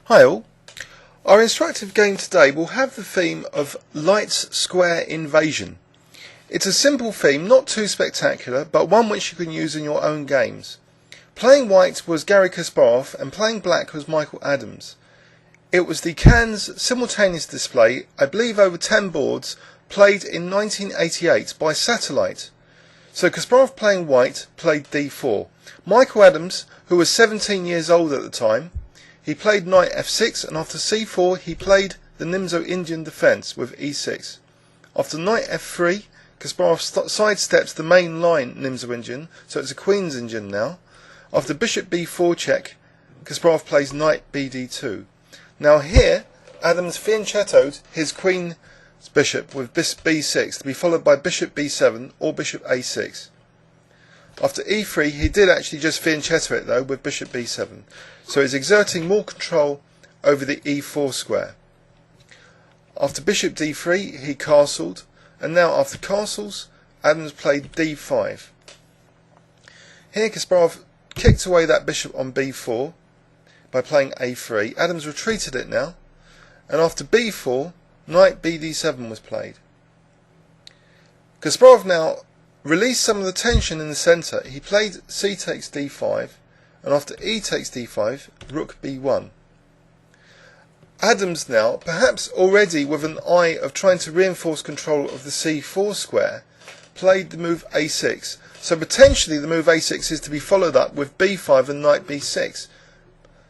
Hi all. Our instructive game today will have the theme of Light's Square Invasion. It's a simple theme, not too spectacular, but one which you can use in your own games. Playing white was Garry Kasparov and playing black was Michael Adams. It was the Cannes simultaneous display, I believe over 10 boards, played in 1988 by satellite. So Kasparov playing white played d4. Michael Adams, who was 17 years old at the time, he played knight f6, and after c4 he played the Nimzo-Indian defence with e6. After knight f3, Kasparov sidesteps the main line Nimzo-Indian, so it's a queen's Indian now. After bishop b4 check, Kasparov plays knight bd2. Now here, Adams fianchettoed his queen's bishop with b6 to be followed by bishop b7 or bishop a6. After e3, he did actually just fianchetto it though with bishop b7. So he's exerting more control over the e4 square. After bishop d3, he castled, and now after castles, Adams played d5. Here Kasparov kicked away that bishop on b4 by playing a3. Adams retreated it now, and after b4, knight bd7 was played. Kasparov now released some of the tension in the centre. He played c takes d5, and after e takes d5, rook b1. Adams now, perhaps already with an eye of trying to reinforce control of the c4 square, played the move a6. So potentially the move a6 is to be followed up with b5 and knight b6.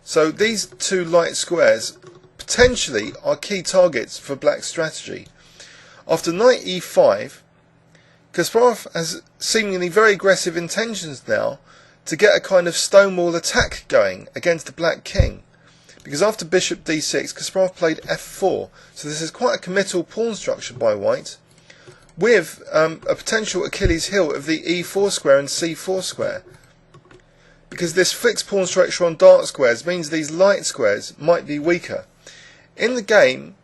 So these two light squares potentially are key targets for black's strategy. After knight e5, Kasparov has seemingly very aggressive intentions now to get a kind of stonewall attack going against the black king. Because after bishop d6, Kasparov played f4. So this is quite a committal pawn structure by white, with a potential Achilles heel of the e4 square and c4 square. Because this fixed pawn structure on dark squares means these light squares might be weaker. In the game,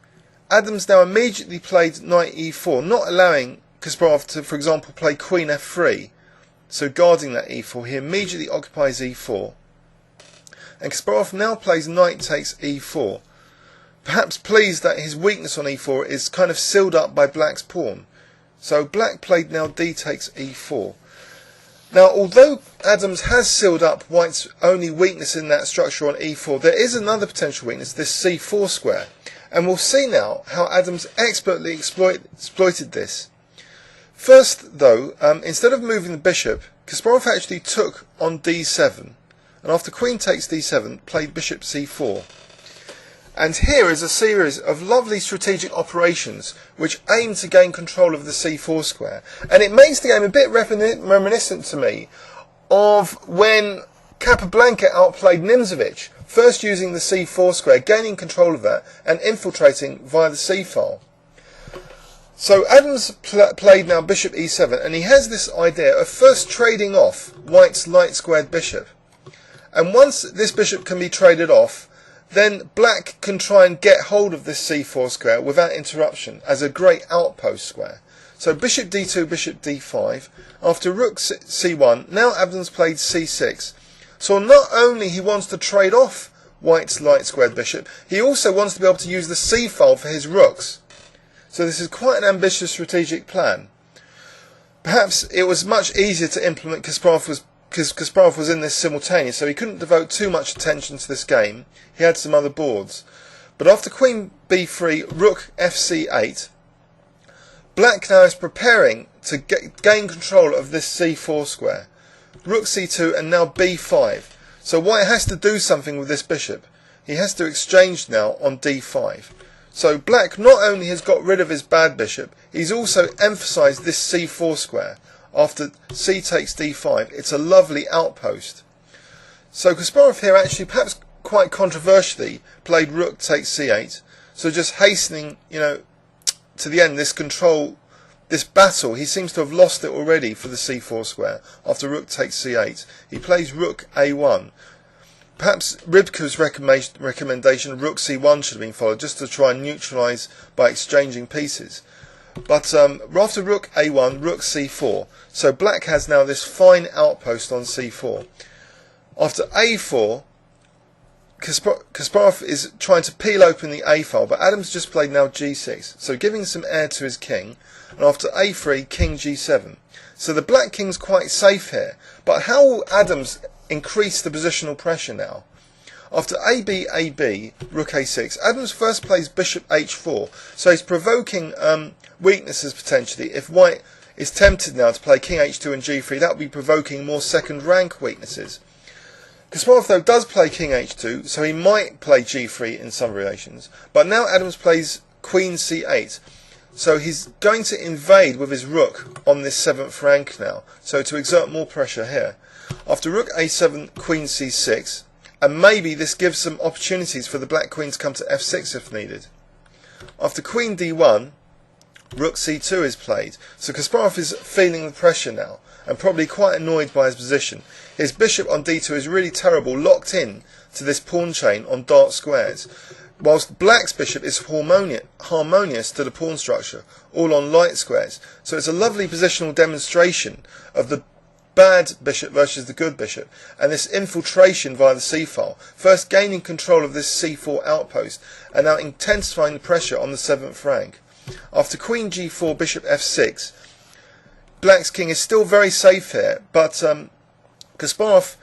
Adams now immediately played knight e4, not allowing Kasparov to, for example, play queen f3. So guarding that e4, he immediately occupies e4. And Kasparov now plays knight takes e4. Perhaps pleased that his weakness on e4 is kind of sealed up by black's pawn. So black played now d takes e4. Now, although Adams has sealed up white's only weakness in that structure on e4, there is another potential weakness, this c4 square. And we'll see now how Adams expertly exploited this. First, though, instead of moving the bishop, Kasparov actually took on d7, and after queen takes d7, played bishop c4. And here is a series of lovely strategic operations which aim to gain control of the c4 square. And it makes the game a bit reminiscent to me of when Capablanca outplayed Nimzovich, first using the c4 square, gaining control of that, and infiltrating via the c-file. So Adams played now bishop e7, and he has this idea of first trading off white's light squared bishop. And once this bishop can be traded off, then black can try and get hold of this c4 square without interruption as a great outpost square. So bishop d2, bishop d5. After rook c1, now Adams played c6. So not only he wants to trade off white's light squared bishop, he also wants to be able to use the c-file for his rooks. So this is quite an ambitious strategic plan. Perhaps it was much easier to implement because Kasparov was in this simultaneous, so he couldn't devote too much attention to this game. He had some other boards. But after queen b3, rook fc8, black now is preparing to gain control of this c4 square. Rook c2 and now b5. So white has to do something with this bishop. He has to exchange now on d5. So black not only has got rid of his bad bishop, he's also emphasised this c4 square. After c takes d5, it's a lovely outpost. So Kasparov here actually, perhaps quite controversially, played rook takes c8. So just hastening, to the end, this battle, he seems to have lost it already for the c4 square. After rook takes c8, he plays rook a1. Perhaps Rybka's recommendation, rook c1, should have been followed, just to try and neutralise by exchanging pieces. But after rook a1, rook c4. So black has now this fine outpost on c4. After a4, Kasparov is trying to peel open the A file, but Adams just played now G6, so giving some air to his king, and after A3, King G7. So the black king's quite safe here, but how will Adams increase the positional pressure now? After AB, AB, Rook A6, Adams first plays Bishop H4, so he's provoking weaknesses potentially. If White is tempted now to play King H2 and G3, that would be provoking more second rank weaknesses. Kasparov though does play King H2, so he might play G3 in some relations, but now Adams plays Queen C8, so he's going to invade with his rook on this 7th rank now, so to exert more pressure here. After Rook A7, Queen C6, and maybe this gives some opportunities for the black queen to come to F6 if needed. After Queen D1, Rook C2 is played, so Kasparov is feeling the pressure now, and probably quite annoyed by his position. His bishop on D2 is really terrible, locked in to this pawn chain on dark squares, whilst black's bishop is harmonious to the pawn structure, all on light squares. So it's a lovely positional demonstration of the bad bishop versus the good bishop, and this infiltration via the c-file, first gaining control of this c4 outpost, and now intensifying the pressure on the 7th rank. After Queen G4, Bishop F6, black's king is still very safe here, but Kasparov,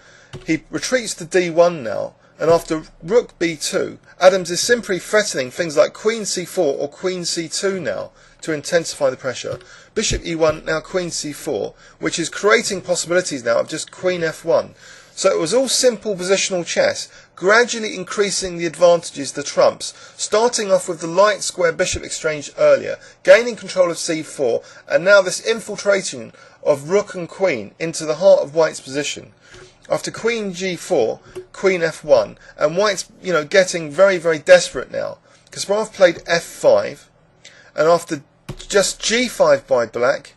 he retreats to D1 now, and after Rook B2, Adams is simply threatening things like Queen C4 or Queen C2 now to intensify the pressure. Bishop E1, now Queen C4, which is creating possibilities now of just Queen F1. So it was all simple positional chess, gradually increasing the advantages to trumps, starting off with the light square bishop exchange earlier, gaining control of C4, and now this infiltrating of Rook and Queen into the heart of White's position. After Queen G4, Queen F1, and White's, getting very, very desperate now. Kasparov played F5, and after just G5 by black,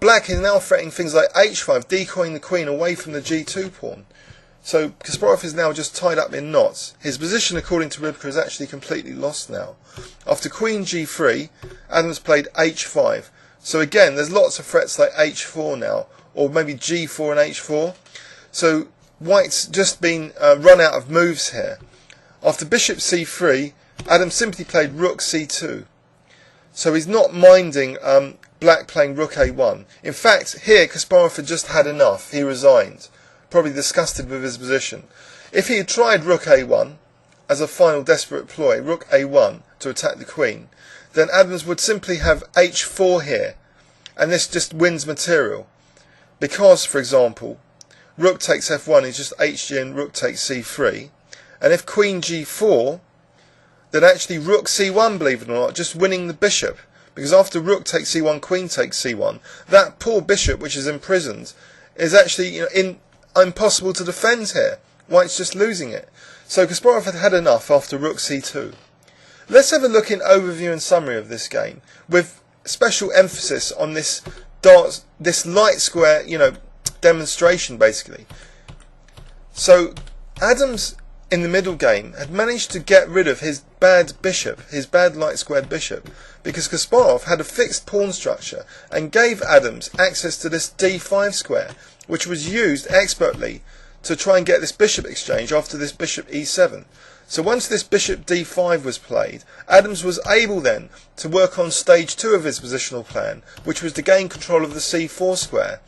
black is now threatening things like H5, decoying the queen away from the G2 pawn. So Kasparov is now just tied up in knots. His position, according to Rybka, is actually completely lost now. After Queen G3, Adams played H5. So again, there's lots of threats like H4 now, or maybe G4 and H4. So White's just been run out of moves here. After Bishop C3, Adams simply played Rook C2. So he's not minding black playing Rook A1. In fact, here Kasparov had just had enough. He resigned, probably disgusted with his position. If he had tried Rook A1 as a final desperate ploy, Rook A1 to attack the queen, then Adams would simply have H4 here, and this just wins material. Because, for example, Rook takes F1 is just HG and Rook takes C3, and if Queen G4, then actually Rook C1, believe it or not, just winning the bishop. Because after Rook takes C1, Queen takes C1, that poor bishop which is imprisoned is actually impossible to defend here. White's just losing it. So Kasparov had had enough after Rook C2. Let's have a look in overview and summary of this game, with special emphasis on this light square, demonstration basically. So Adams in the middle game had managed to get rid of his bad bishop, his bad light squared bishop, because Kasparov had a fixed pawn structure and gave Adams access to this D5 square, which was used expertly to try and get this bishop exchange after this bishop E7. So once this bishop D5 was played, Adams was able then to work on stage 2 of his positional plan, which was to gain control of the C4 square.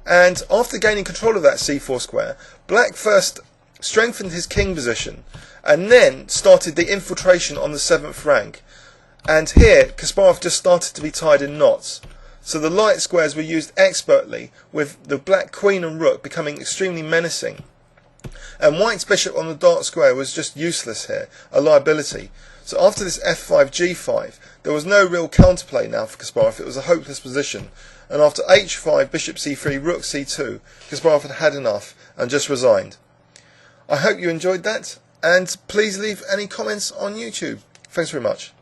And after gaining control of that C4 square, black first strengthened his king position, and then started the infiltration on the 7th rank. And here, Kasparov just started to be tied in knots. So the light squares were used expertly, with the black queen and rook becoming extremely menacing. And White's bishop on the dark square was just useless here, a liability. So after this F5, G5, there was no real counterplay now for Kasparov. It was a hopeless position. And after H5, Bishop C3, Rook C2, Kasparov had had enough and just resigned. I hope you enjoyed that, and please leave any comments on YouTube. Thanks very much.